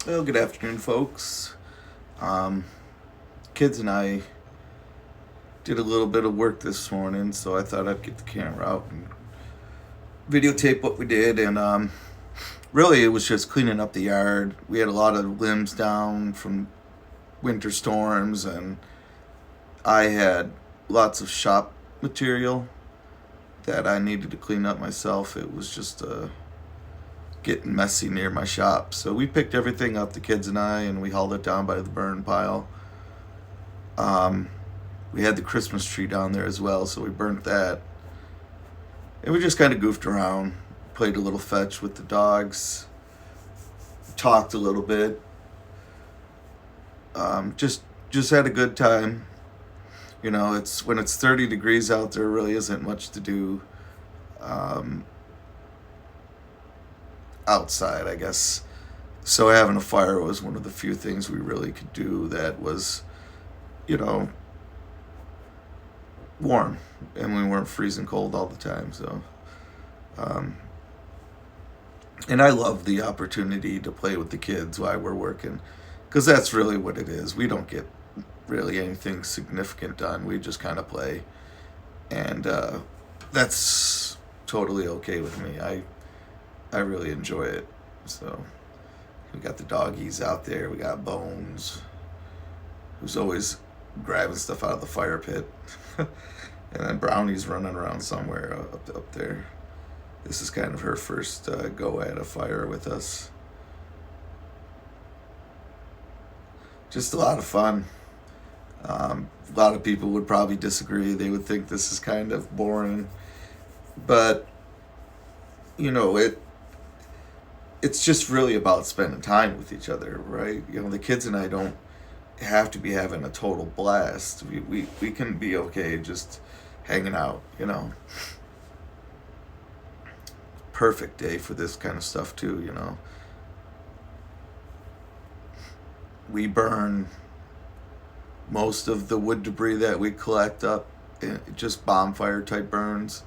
Well, good afternoon, folks. Um, Kids and I did a little bit of work this morning, so I thought I'd get the camera out and videotape what we did. And really, it was just cleaning up the yard. We had a lot of limbs down from winter storms, and I had lots of shop material that I needed to clean up myself. It was just getting messy near my shop. So we picked everything up, the kids and I, and we hauled it down by the burn pile. Um, we had the Christmas tree down there as well, so we burnt that. And we just kind of goofed around, played a little fetch with the dogs, talked a little bit. Just had a good time. You know, it's when it's 30 degrees out there, really isn't much to do um, outside, I guess. So having a fire was one of the few things we really could do that was, you know, warm, and we weren't freezing cold all the time. So, um, and I love the opportunity to play with the kids while we're working, because that's really what it is. We don't get really anything significant done. We just kind of play, and that's totally okay with me. I really enjoy it. So we got the doggies out there. We got Bones, who's always grabbing stuff out of the fire pit. And then Brownie's running around somewhere up there. This is kind of her first go at a fire with us. Just a lot of fun. A lot of people would probably disagree. They would think this is kind of boring, but you know it's just really about spending time with each other, right? You know, the kids and I don't have to be having a total blast. We can be okay just hanging out, you know. Perfect day for this kind of stuff too, you know. We burn most of the wood debris that we collect up, just bonfire type burns,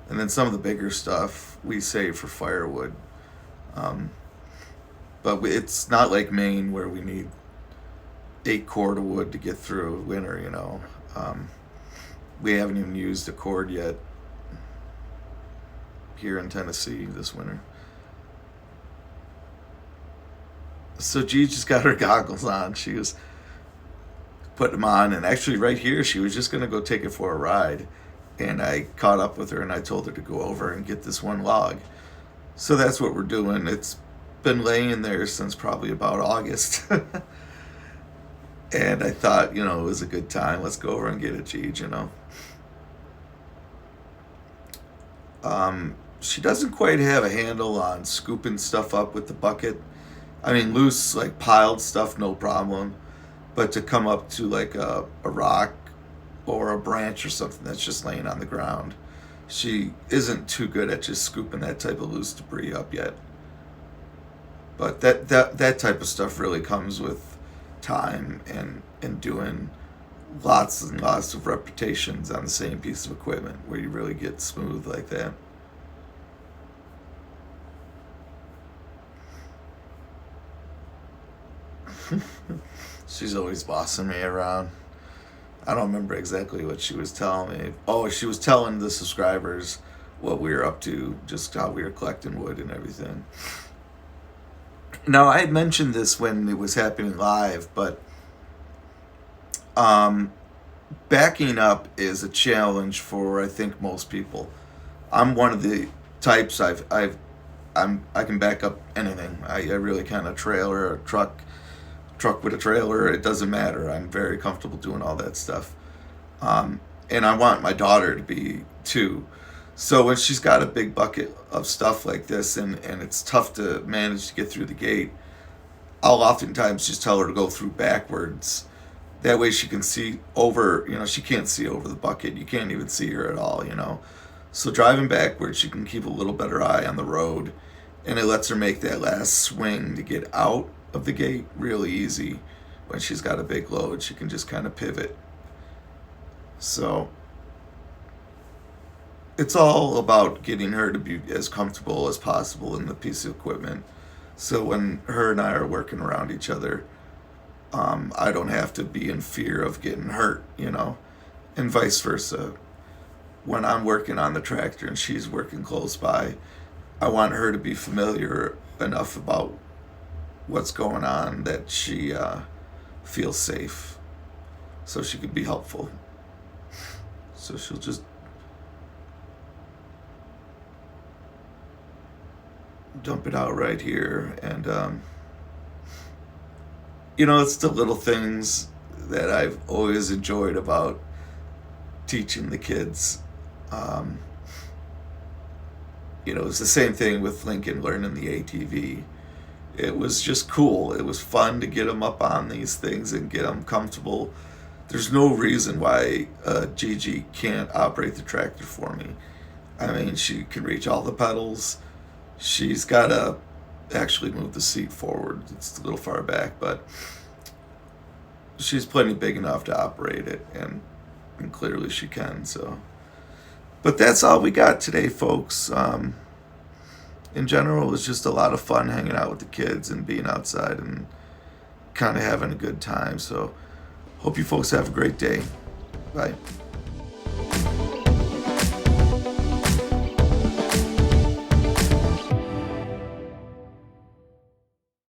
and then some of the bigger stuff we save for firewood. Um, but it's not like Maine where we need 8 cord of wood to get through winter, you know. We haven't even used a cord yet here in Tennessee this winter. So G just got her goggles on. She was putting them on, and actually, right here, she was just going to go take it for a ride. And I caught up with her and I told her to go over and get this one log. So that's what we're doing. It's been laying there since probably about August. And I thought, you know, it was a good time. Let's go over and get it, Jeej, you know. She doesn't quite have a handle on scooping stuff up with the bucket. I mean, loose, like piled stuff, no problem. But to come up to like a rock or a branch or something that's just laying on the ground, she isn't too good at just scooping that type of loose debris up yet. But that type of stuff really comes with time and doing lots and lots of repetitions on the same piece of equipment where you really get smooth like that. She's always bossing me around. I don't remember exactly what she was telling me. Oh, she was telling the subscribers what we were up to, just how we were collecting wood and everything. Now, I had mentioned this when it was happening live, but um, backing up is a challenge for I think most people. I'm one of the types I can back up anything. I really kind of trailer a truck with a trailer. It doesn't matter. I'm very comfortable doing all that stuff. Um, and I want my daughter to be too. So when she's got a big bucket of stuff like this, and it's tough to manage to get through the gate, I'll oftentimes just tell her to go through backwards. That way she can see over, you know, she can't see over the bucket. You can't even see her at all, you know. So driving backwards, she can keep a little better eye on the road. And it lets her make that last swing to get out of the gate really easy. When she's got a big load, she can just kind of pivot. So it's all about getting her to be as comfortable as possible in the piece of equipment So when her and I are working around each other, I don't have to be in fear of getting hurt, and vice versa. When I'm working on the tractor and she's working close by, I want her to be familiar enough about what's going on that she feels safe so she could be helpful. So she'll just dump it out right here. And, it's the little things that I've always enjoyed about teaching the kids. Um, it's the same thing with Lincoln learning the ATV. It was just cool. It was fun to get them up on these things and get them comfortable. There's no reason why Gigi can't operate the tractor for me. I mean, she can reach all the pedals. She's got to actually move the seat forward. It's a little far back, but she's plenty big enough to operate it, and clearly she can. So, but that's all we got today, folks. In general, it was just a lot of fun hanging out with the kids and being outside and kind of having a good time. So, hope you folks have a great day. Bye.